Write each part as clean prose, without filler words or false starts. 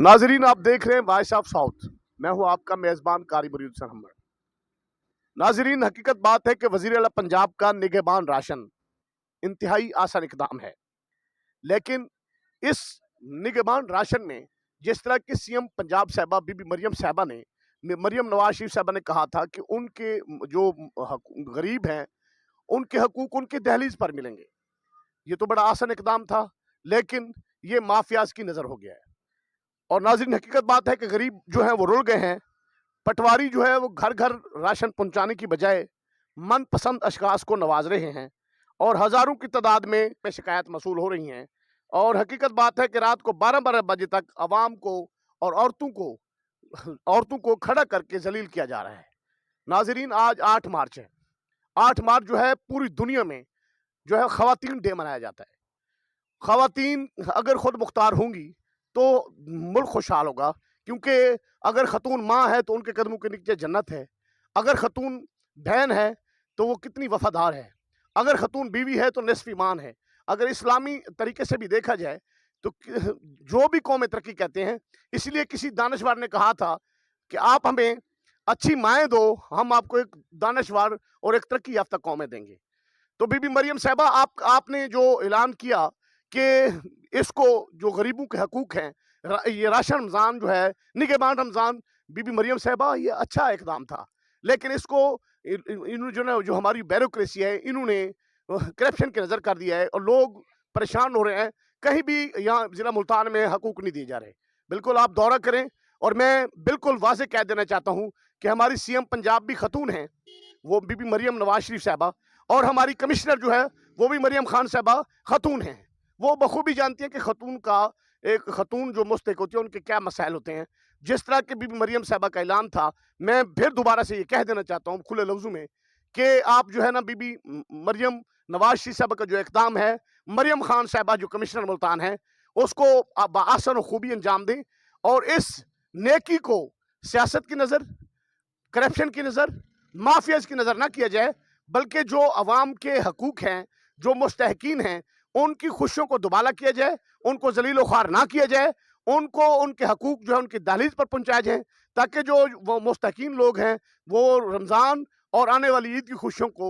नाजरीन, आप देख रहे हैं वॉइस ऑफ साउथ। मैं हूं आपका मेजबान कारी मुरीद हसन अहमद। नाजरीन, हकीकत बात है कि वजीर आला पंजाब का निगहबान राशन इंतहाई आसान इकदाम है, लेकिन इस निगहबान राशन में जिस तरह की सीएम पंजाब साहबा बीबी मरियम नवाज शरीफ साहबा ने कहा था कि उनके जो गरीब हैं उनके हकूक उनके दहलीज पर मिलेंगे, ये तो बड़ा आसान इकदाम था, लेकिन ये माफियाज की नजर हो गया है। और नाज़रीन, हकीकत बात है कि गरीब जो है वो रुल गए हैं। पटवारी जो है वो घर घर राशन पहुंचाने की बजाय मनपसंद अशखास को नवाज रहे हैं और हजारों की तादाद में शिकायत मसूल हो रही हैं। और हकीकत बात है कि रात को 12-12 बजे तक आवाम को और औरतों को खड़ा करके जलील किया जा रहा है। नाजरीन, आज 8 मार्च है। 8 मार्च जो है पूरी दुनिया में जो है खवातीन डे मनाया जाता है। खवातीन अगर खुद मुख्तार होंगी तो मुल्क खुशहाल होगा, क्योंकि अगर खतून माँ है तो उनके कदमों के नीचे जन्नत है। अगर खतून बहन है तो वो कितनी वफादार है। अगर खतून बीवी है तो निस्फ ईमान है। अगर इस्लामी तरीके से भी देखा जाए तो जो भी कौमें तरक्की कहते हैं, इसलिए किसी दानश्वर ने कहा था कि आप हमें अच्छी माएँ दो, हम आपको एक दानश्वर और एक तरक्की याफ्ता कौमें देंगे। तो बीबी मरियम साहबा, आपने जो ऐलान किया कि इसको जो गरीबों के हकूक हैं, ये राशन रमज़ान जो है, निगहबान रमज़ान, बीबी मरियम साहबा, ये अच्छा इकदाम था, लेकिन इसको इन्होंने जो हमारी ब्यूरोक्रेसी है, इन्होंने करप्शन की नज़र कर दिया है और लोग परेशान हो रहे हैं। कहीं भी यहाँ ज़िला मुल्तान में हकूक नहीं दिए जा रहे। बिल्कुल आप दौरा करें, और मैं बिल्कुल वाज़ेह कह देना चाहता हूँ कि हमारी सीएम पंजाब भी खतून हैं, वो बीबी मरियम नवाज शरीफ साहबा, और हमारी कमिश्नर जो है वो भी मरियम खान साहबा खतून हैं। वो बखूबी जानती हैं कि खतून जो मुस्तक होती है उनके क्या मसाइल होते हैं। जिस तरह के बीबी मरियम साहबा का ऐलान था, मैं फिर दोबारा से ये कह देना चाहता हूँ खुले लफ्जों में कि आप जो है ना, बीबी मरियम नवाज शरीफ साहबा का जो इकदाम है, मरियम खान साहबा जो कमिश्नर मुल्तान है, उसको आसन और खूबी अंजाम दें। और इस नेकी को सियासत की नज़र, करप्शन की नज़र, माफियाज की नज़र ना किया जाए, बल्कि जो अवाम के हकूक हैं, जो मुस्तहकीन हैं, उनकी खुशियों को दुबाला किया जाए, उनको जलील ख्वार ना किया जाए, उनको उनके हकूक जो है उनकी दहलीज पर पहुंचाया जाए, ताकि जो वो मुस्तहकीन लोग हैं वो रमज़ान और आने वाली ईद की खुशियों को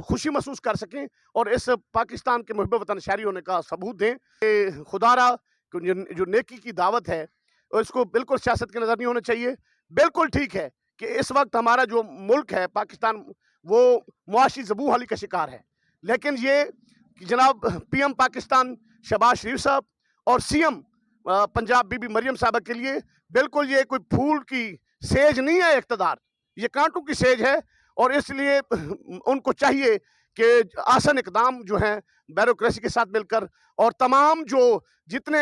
खुशी महसूस कर सकें और इस पाकिस्तान के मुहिब वतन शहरी होने का सबूत दें कि खुदारा जो नेकी की दावत है उसको बिल्कुल सियासत की नज़र नहीं होना चाहिए। बिल्कुल ठीक है कि इस वक्त हमारा जो मुल्क है पाकिस्तान, वो मुआशी ज़बूहाली का शिकार है, लेकिन ये जनाब पीएम पाकिस्तान शहबाज शरीफ साहब और सीएम पंजाब बीबी मरियम साहबा के लिए बिल्कुल ये कोई फूल की सेज नहीं है इक़्तिदार, ये कांटों की सेज है। और इसलिए उनको चाहिए कि आसान इकदाम जो हैं ब्यूरोक्रेसी के साथ मिलकर, और तमाम जो जितने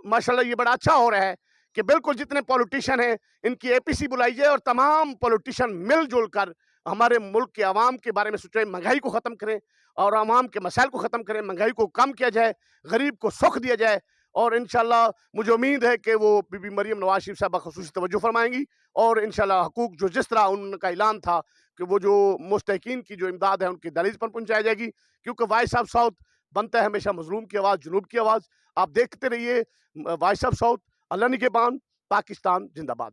माशाल्लाह ये बड़ा अच्छा हो रहा है कि बिल्कुल जितने पॉलिटिशियन हैं इनकी एपीसी बुलाई जाए और तमाम पॉलिटिशियन मिलजुल कर हमारे मुल्क के आवाम के बारे में सोचें, महंगाई को ख़त्म करें और आवाम के मसाइल को ख़त्म करें, महंगाई को कम किया जाए, गरीब को सुख दिया जाए। और इंशाल्लाह मुझे उम्मीद है कि वो बीबी मरियम नवाज शरीफ साहबा ख़ुसूसी तवज्जो फरमाएंगी और इंशाल्लाह हकूक जो जिस तरह उनका ऐलान था कि वो जो मुस्तहकीन की जो इमदाद है उनकी दहलीज पर पहुंचाई जाएगी, क्योंकि वॉइस ऑफ साउथ बनता है हमेशा मजलूम की आवाज़, जुनूब की आवाज़। आप देखते रहिए वॉइस ऑफ साउथ। अल्लाह निगहबान, पाकिस्तान जिंदाबाद।